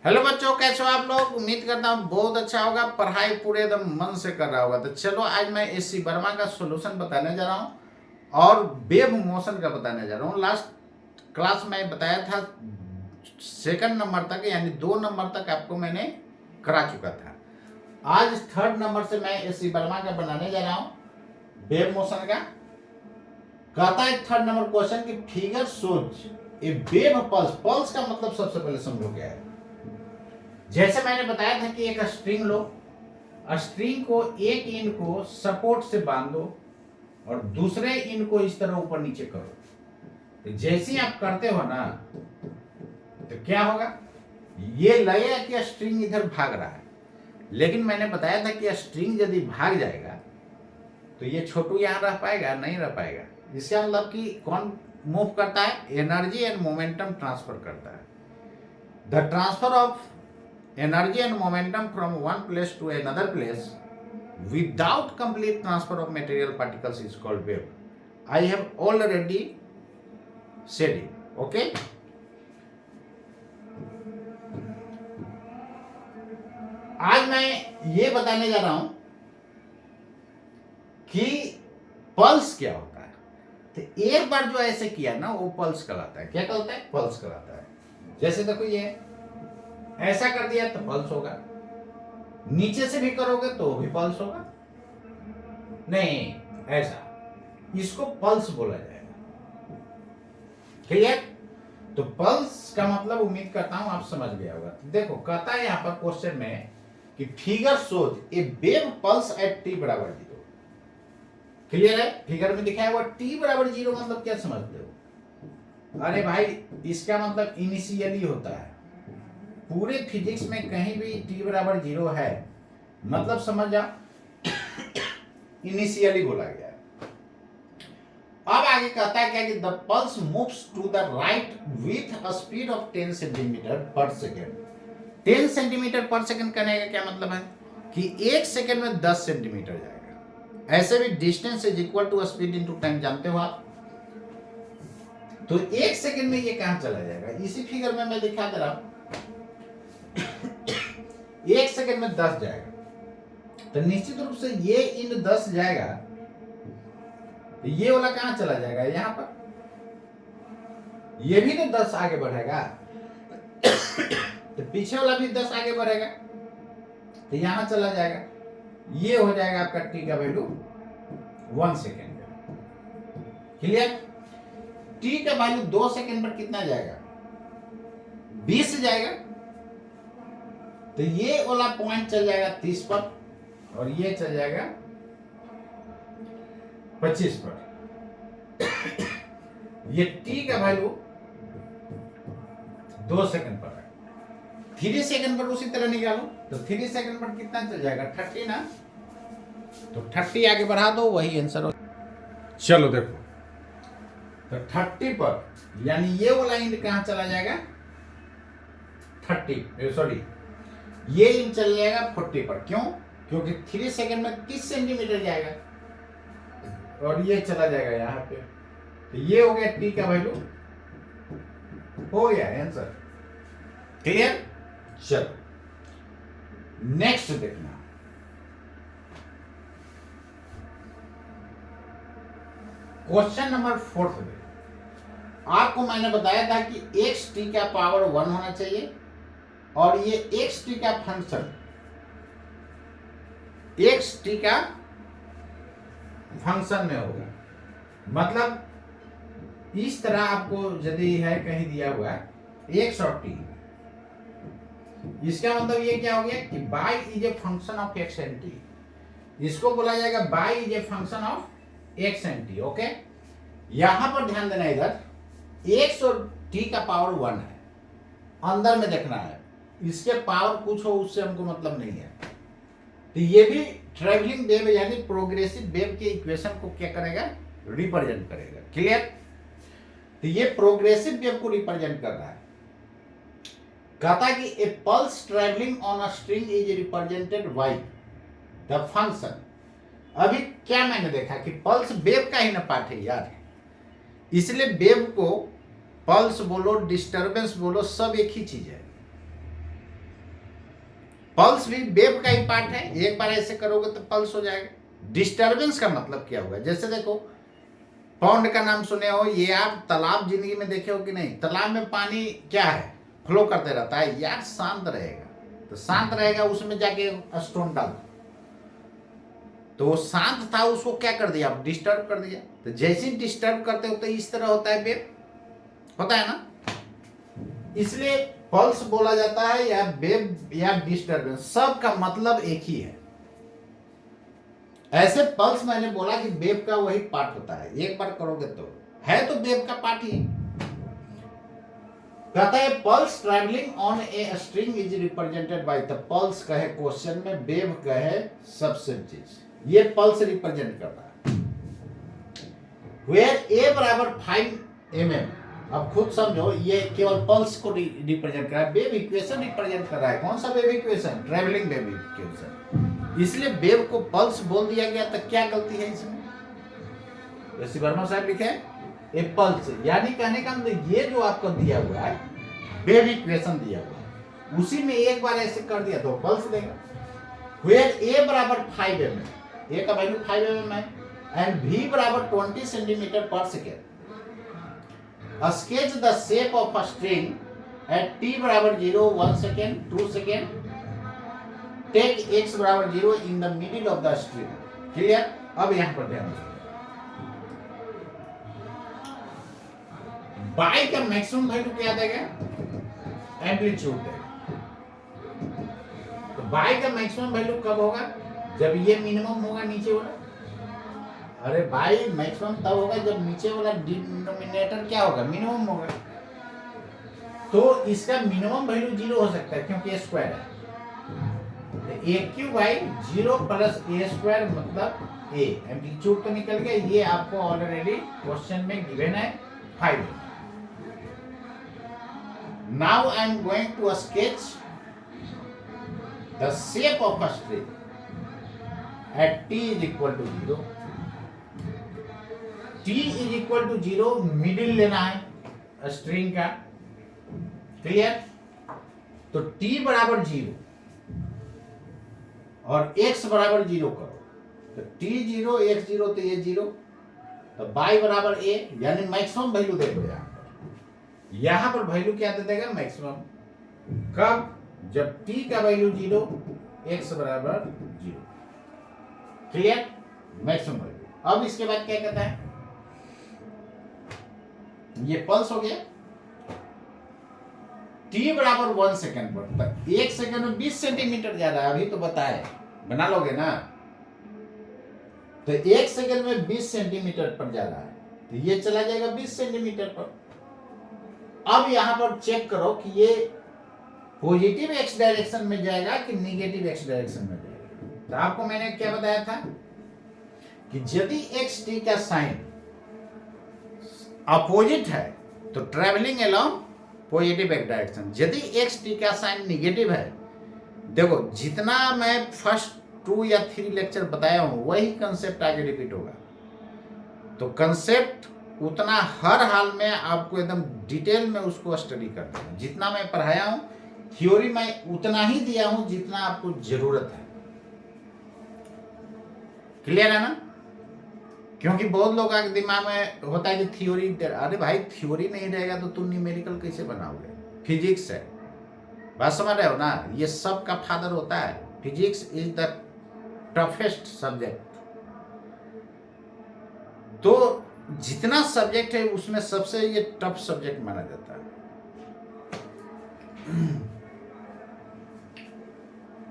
Hello बच्चों, कैसे हो आप लोग। उम्मीद करता हूँ बहुत अच्छा होगा। पढ़ाई पूरे एकदम मन से कर रहा होगा। तो चलो आज मैं एस सी वर्मा का सॉल्यूशन बताने जा रहा हूँ और वेव मोशन का बताने जा रहा हूँ। लास्ट क्लास में बताया था सेकंड नंबर तक, यानी 2 नंबर तक आपको मैंने करा चुका था। आज थर्ड नंबर से मैं एस सी वर्मा का बनाने जा रहा हूँ, वेव मोशन का। कहता है थर्ड नंबर क्वेश्चन की फिगर शोज ए वेव पल्स। पल्स का मतलब सबसे पहले समझो क्या है। जैसे मैंने बताया था कि एक स्ट्रिंग लो, स्ट्रिंग को एक इन को सपोर्ट से बांध दो और दूसरे इन को इस तरह ऊपर नीचे करो। तो जैसे आप करते हो ना, तो क्या होगा, ये लगेगा कि स्ट्रिंग इधर भाग रहा है। लेकिन मैंने बताया था कि स्ट्रिंग यदि भाग जाएगा तो ये छोटू यहां रह पाएगा? नहीं रह पाएगा। इसका मतलब कि कौन मूव करता है? एनर्जी एंड मोमेंटम ट्रांसफर करता है। The transfer of energy and momentum from one place to another place without complete transfer of material particles is called wave. I have already said it. Okay. आज मैं ये बताने जा रहा हूं कि पल्स क्या होता है। तो एक बार जो ऐसे किया ना, वो पल्स कहलाता है। क्या कहलाता है? पल्स कहलाता है। जैसे देखो, ये ऐसा कर दिया तो पल्स होगा, नीचे से भी करोगे तो भी पल्स होगा। नहीं, ऐसा, इसको पल्स बोला जाएगा। क्लियर? तो पल्स का मतलब उम्मीद करता हूं आप समझ गया होगा। देखो, कहता है यहां पर क्वेश्चन में कि फिगर शोज ए वेव पल्स एट t बराबर 0। क्लियर है? फिगर में दिखाया हुआ t बराबर 0 मतलब क्या समझते हो? अरे भाई, इसका मतलब इनिशियली होता है। पूरे फिजिक्स में कहीं भी t बराबर 0 है मतलब समझ जाओ इनिशियली बोला गया है। अब आगे कहता है क्या कि the pulse moves to the right with a speed of 10 centimetre per second. 10 centimetre per second करने का क्या मतलब है कि 1 सेकेंड में 10 सेंटीमीटर जाएगा। ऐसे भी distance is equal to speed into time, जानते हो आप। तो 1 सेकेंड में ये कहां चला जाएगा? इसी फिगर में मैं दिखा दे रहा हूं। 1 सेकेंड में 10 जाएगा, तो निश्चित रूप से ये इन 10 जाएगा, तो ये वाला कहां चला जाएगा? यहां पर। ये भी तो 10 आगे बढ़ेगा, तो पीछे वाला भी 10 आगे बढ़ेगा, तो यहां चला जाएगा। ये हो जाएगा आपका टी का वैल्यू 1 सेकेंड। क्लियर? टी का वैल्यू 2 सेकेंड पर कितना जाएगा? 20 जाएगा। तो ये वाला पॉइंट चल जाएगा 30 पर और ये चल जाएगा 25 पर। ये t का वैल्यू 2 सेकंड पर है। 3 सेकंड पर उसी तरह निकालो, तो 3 सेकंड पर कितना चल जाएगा? 30 ना। तो 30 आगे बढ़ा दो, वही आंसर हो। चलो देखो, तो 30 पर यानी ये वाला इंड कहां चला जाएगा? 30, सॉरी, ये इंड चल जाएगा 40 पर। क्यों? क्योंकि 3 सेकंड में 30 सेंटीमीटर जाएगा और ये चला जाएगा यहां पे। तो ये हो गया टी का वैल्यू, हो गया आंसर। क्लियर? चलो नेक्स्ट देखना। क्वेश्चन नंबर 4 में आपको मैंने बताया था कि x t का पावर 1 होना चाहिए और ये x t का फंक्शन x t का फंक्शन में होगा। मतलब इस तरह आपको यदि है कहीं दिया हुआ है x और t, इसका मतलब ये क्या हो गया कि y is a function of x and t। इसको बोला जाएगा y is a function of x and t। Okay, यहां पर ध्यान देना, इधर x और t का पावर 1 है, अंदर में देखना है। इसके पावर कुछ हो उससे हमको मतलब नहीं है। तो ये भी ट्रैवलिंग वेव यानी प्रोग्रेसिव वेव के इक्वेशन को क्या करेगा? रिप्रेजेंट करेगा। क्लियर? तो ये प्रोग्रेसिव वेव को रिप्रेजेंट कर रहा है। कहता है कि a pulse travelling on a string is represented by the function. अभी क्या मैंने देखा कि पल्स वेव का ही ना पार्ट है यार, इसलिए वेव को पल्स बोलो, डिस्टरबेंस बोलो, सब एक ही चीज है। पल्स भी वेव का ही पार्ट है, एक बार ऐसे करोगे तो पल्स हो जाएगा। डिस्टरबेंस का मतलब क्या होगा, जैसे देखो पौंड का नाम सुने हो, ये आप तालाब जिंदगी में देखे हो कि नहीं, तालाब में पानी क्या है, फ्लो करते रहता है यार, शांत रहेगा, तो शांत रहेगा उसमें जाके स्टोन डाल, तो वो शांत था उसको क्या कर दिया, आप डिस्टर्ब कर दिया, तो जैसे डिस्टर्ब करते हो तो इस तरह होता है वेव, होता है ना, इसलिए पल्स बोला जाता है या वेव या डिस्टर्बेंस, सब का मतलब एक ही है। ऐसे पल्स मैंने बोला कि वेव का वही पार्ट होता है, एक बार करोगे तो है तो वेव का पार्ट ही। कहता है pulse travelling on a string is represented by the pulse, कहे क्वेश्चन में, वेव कहे सबसे चीज, ये पल्स रिप्रेजेंट करता है। वेयर ए बराबर 5 mm, अब खुद समझो ये केवल पल्स को रिप्रेजेंट कर रहा है, वेव इक्वेशन रिप्रेजेंट कर रहा है, कौन सा wave equation, travelling wave equation, इसलिए वेव को पल्स बोल दिया गया, तो क्या गलती है इसमें, एस वर्मा साहब लिखे ए पल्स, यानी कहने का मतलब ये जो आपको दिया हुआ है वेव इक्वेशन दिया हुआ है, उसी में एक बार ऐसे कर दिया तो पल्स देगा। वेयर ए बराबर 5 mm, ए का वैल्यू 5 mm है, एंड v बराबर 20 centimetre per second, sketch the shape of a string at t बराबर 0, 1 second, 2 second, take x बराबर 0 in the middle of the string, clear. अब यहां पर ध्यान दो, बाई का मैक्सिमम वैल्यू क्या देगा, एम्पलीट्यूड देगा, तो बाई का मैक्सिमम वैल्यू कब होगा, जब ये मिनिमम होगा नीचे वाला, अरे भाई मैक्सिमम तब होगा जब नीचे वाला डिनोमिनेटर क्या होगा, मिनिमम होगा, तो इसका मिनिमम वैल्यू 0 हो सकता है क्योंकि a स्क्वायर है, तो a cube by 0 plus a square मतलब a, एम्पलीट्यूड तो निकल गया, ये आपको ऑलरेडी क्वेश्चन में गिवन है 5। Now I am going to sketch the shape of a string at t is equal to 0, t is equal to 0, middle लेना है स्ट्रिंग का, क्लियर, तो t बराबर 0 और x बराबर 0 करो, तो t 0 x 0, तो ये 0, तो y बराबर a, यानी मैक्सिमम वैल्यू देखो यहां पर वैल्यू क्या दे देगा, मैक्सिमम, कब, जब t का वैल्यू 0, x बराबर 0, क्लियर, मैक्सिमम वैल्यू। अब इसके बाद क्या कहता है, ये पल्स हो गया, t बराबर 1 सेकेंड पर, 1 सेकेंड में 20 सेंटीमीटर जा रहा है, अभी तो बताए, बना लोगे ना, तो 1 सेकेंड में 20 सेंटीमीटर पर जा रहा है, तो ये चला जाएगा 20 सेंटीमीटर पर। अब यहां पर चेक करो कि ये पॉजिटिव x डायरेक्शन में जाएगा कि निगेटिव x डायरेक्शन में जाएगा, तो आपको मैंने क्या बताया था कि यदि x t का साइन अपोजिट है तो travelling along positive x direction, यदि x t का साइन निगेटिव है, देखो जितना मैं फर्स्ट 2 या 3 लेक्चर बताया हूं वही कंसेप्ट आगे रिपीट होगा, तो कंसेप्ट उतना हर हाल में आपको एकदम डिटेल में उसको स्टडी करना है, जितना मैं पढ़ाया हूं थ्योरी मैं उतना ही दिया हूं जितना आपको जरूरत है, क्लियर है ना, क्योंकि बहुत लोगों के दिमाग में होता है कि थ्योरी, अरे भाई थ्योरी नहीं रहेगा तो तुम न्यूमेरिकल कैसे बनाओगे, फिजिक्स है, बात समझ रहे हो ना, ये सब का फादर होता है, physics is the toughest subject, तो जितना सब्जेक्ट है उसमें सबसे ये टफ सब्जेक्ट माना जाता है,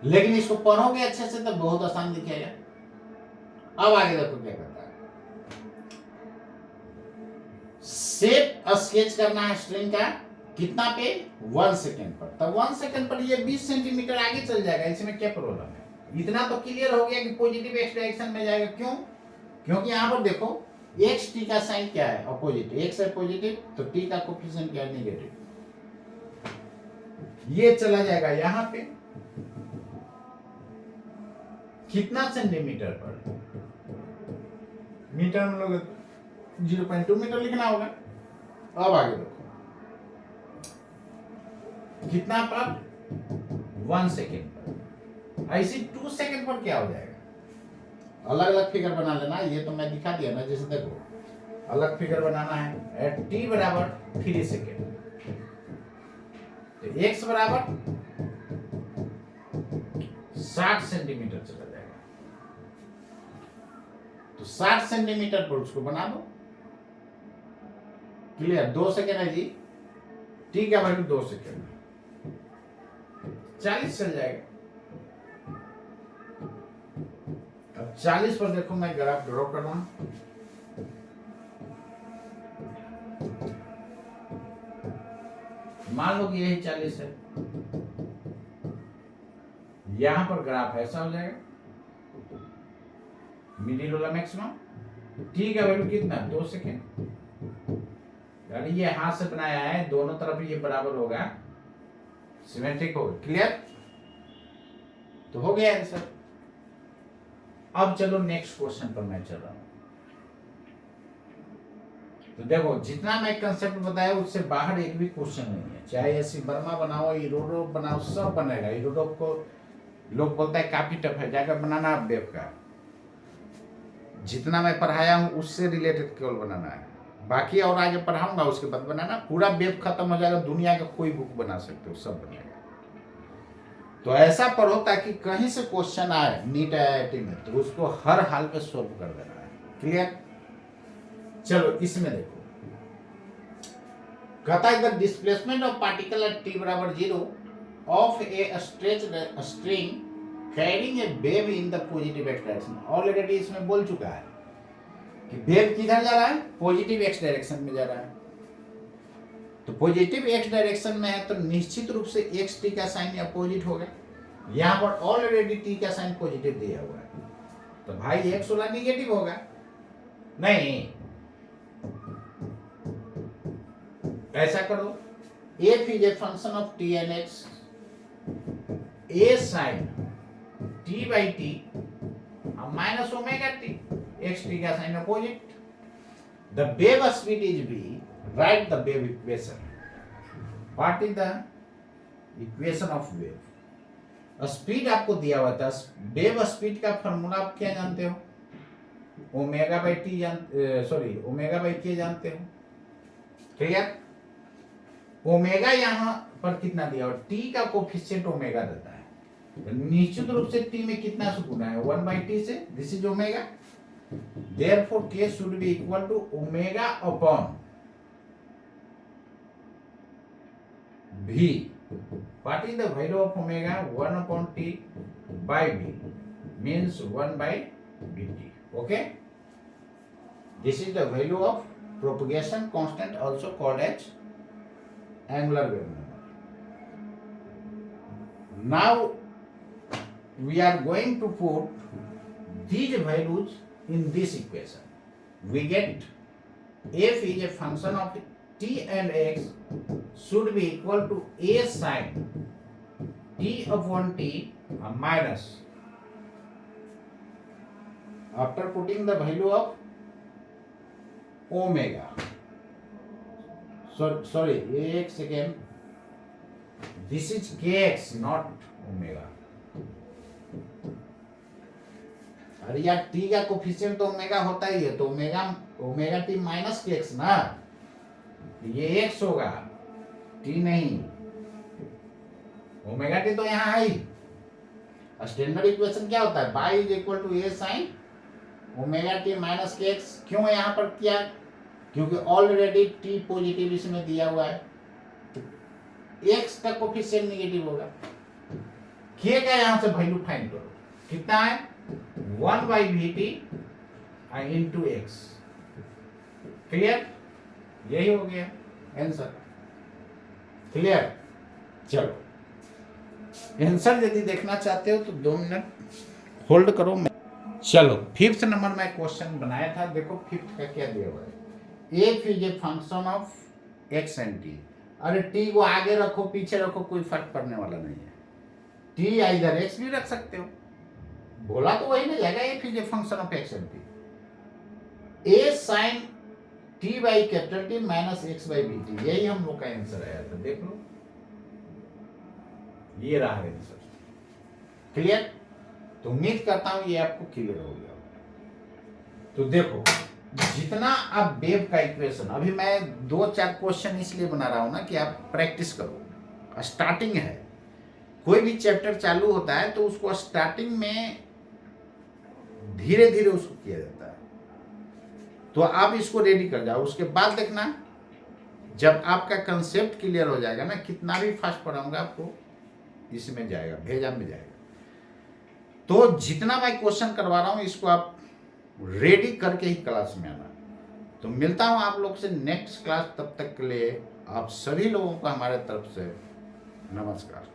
लेकिन इसको पढ़ोगे अच्छे से तो बहुत आसान दिखेगा। अब आगे देखो क्या करता है, शेप स्केच करना है स्ट्रिंग का, कितना पे, 1 सेकेंड पर, तब 1 सेकेंड पर ये 20 सेंटीमीटर आगे चल जाएगा, इसमें क्या प्रॉब्लम है, इतना तो क्लियर हो गया कि पॉजिटिव x डायरेक्शन में जाएगा, क्यों, क्योंकि यहां पर देखो x t का साइन क्या है, अपोजिट, x है पॉजिटिव, तो t का कोफिशिएंट क्या है, नेगेटिव, ये चला जाएगा यहां पे कितना सेंटीमीटर पर, मीटर में लोग 0.2 मीटर लिखना होगा। अब आगे देखो कितना पर, 1 सेकेंड पर, ऐसी 2 सेकंड पर क्या हो जाएगा? अलग अलग फिगर बना लेना, ये तो मैं दिखा दिया ना। जैसे देखो अलग फिगर बनाना है एट t बराबर 3 सेकेंड, तो x बराबर 60 सेंटीमीटर चला जाएगा। तो 60 सेंटीमीटर पर उसको बना दो। क्लियर? 2 सेकेंड है जी, t का वैल्यू 2 सेकेंड, 40 चल जाएगा। अब 40 पर देखो मैं ग्राफ ड्रॉ कर रहा हूं। मान लो कि यही 40 है, यहां पर ग्राफ ऐसा हो जाएगा, मिडिल वाला मैक्सिमम, t का वैल्यू कितना? 2 सेकेंड। यानी ये हाथ से बनाया है, दोनों तरफ ये बराबर होगा, सिमेट्रिक होगा। क्लियर? तो हो गया आंसर। अब चलो नेक्स्ट क्वेश्चन पर मैं चल रहा हूं। तो देखो जितना मैं कंसेप्ट बताया उससे बाहर एक भी क्वेश्चन नहीं है। चाहे एसी वर्मा बनाओ, इरोडोप बनाओ, सब बनेगा। इरोडोप को लोग बोलता है काफी टफ है, जाकर बनाना आप वेब का। जितना मैं पढ़ाया हूं उससे रिलेटेड केवल बनाना है, बाकी और आगे पढ़ाऊंगा उसके बाद बनाना। पूरा वेब खत्म हो जाएगा, दुनिया का कोई बुक बना सकते हो, सब बनेगा। तो ऐसा पढ़ो ताकि कहीं से क्वेश्चन आए नीट आईआईटी में तो उसको हर हाल पे सॉल्व कर देना है। क्लियर? चलो इसमें देखो, कहता है the displacement of particle at t बराबर 0 of A stretched string carrying a wave in the positive x direction. Already इसमें बोल चुका है कि वेव किधर जा रहा है? पॉजिटिव एक्स डायरेक्शन में जा रहा है। तो पॉजिटिव एक्स डायरेक्शन में है तो निश्चित रूप से एक्स टी का साइन अपोजिट होगा। यहां पर ऑलरेडी टी का साइन पॉजिटिव दिया हुआ है, तो भाई एक्स वाला निगेटिव होगा। नहीं, ऐसा करो, F is a function of T and X, a sine T by T minus omega T, X T का sine opposite. The wave speed is v, write the wave equation. What is the equation of wave? Speed आपको दिया हुआ था, wave speed का formula आप क्या जानते हो? Omega by T omega by के जानते हो। क्लियर? ओमेगा यहाँ पर कितना दिया हुआ? टी का कोफिशिएंट ओमेगा देता है, तो निश्चित रूप से टी में कितना से गुना है? 1 बाई टी से। This is omega, therefore K should be equal to omega upon v. What is the value of omega? 1 upon t by v means 1 by dt. Okay? This is the value of propagation constant, also called as angular wave number. Now we are going to put these values in this equation. We get f is a function of t and x should be equal to a sin t upon t minus, after putting the value of omega, sorry एक second, this is kx not omega। अरे यार t का coefficient तो omega होता ही है, तो omega T minus K x ना, ये एक्स होगा, टी नहीं। ओमेगा टी तो यहाँ है ही। स्टैंडर्ड इक्वेशन क्या होता है? Y is equal to A sine omega T minus K X. क्यों यहाँ पर किया? क्योंकि ऑलरेडी टी पॉजिटिव इसमें दिया हुआ है, एक्स का कोफिशिएंट नेगेटिव होगा। के का यहाँ से वैल्यू फाइंड करो, कितना है? 1 by we T into x. Clear? यही हो गया आंसर। क्लियर? चलो आंसर यदि देखना चाहते हो तो 2 मिनट होल्ड करो। चलो 5th नंबर में क्वेश्चन बनाया था, देखो 5th का क्या दिया हुआ है। F is a function of X and T. अरे टी को आगे रखो पीछे रखो कोई फर्क पड़ने वाला नहीं है, टी इधर एक्स भी रख सकते हो, बोला तो वही ना जाएगा। F is a function of X and T, A sine T by capital T minus X by B T, यही हम लोग का आंसर आया था। देख लो, ये रहा आंसर। क्लियर? तो उम्मीद करता हूं ये आपको क्लियर हो गया। तो देखो, जितना आप वेव का इक्वेशन, अभी मैं 2-4 क्वेश्चन इसलिए बना रहा हूं ना कि आप प्रैक्टिस करो। स्टार्टिंग है, कोई भी चैप्टर चालू होता है तो उसको स्टार्टिंग में धीरे धीरे उसको किया जाता है। तो आप इसको रेडी कर जाओ, उसके बाद देखना जब आपका कंसेप्ट क्लियर हो जाएगा ना, कितना भी फास्ट पढ़ाऊंगा आपको इसमें जाएगा, भेजा में जाएगा। तो जितना मैं क्वेश्चन करवा रहा हूं इसको आप रेडी करके ही क्लास में आना। तो मिलता हूं आप लोग से नेक्स्ट क्लास, तब तक के लिए आप सभी लोगों को हमारे तरफ से नमस्कार।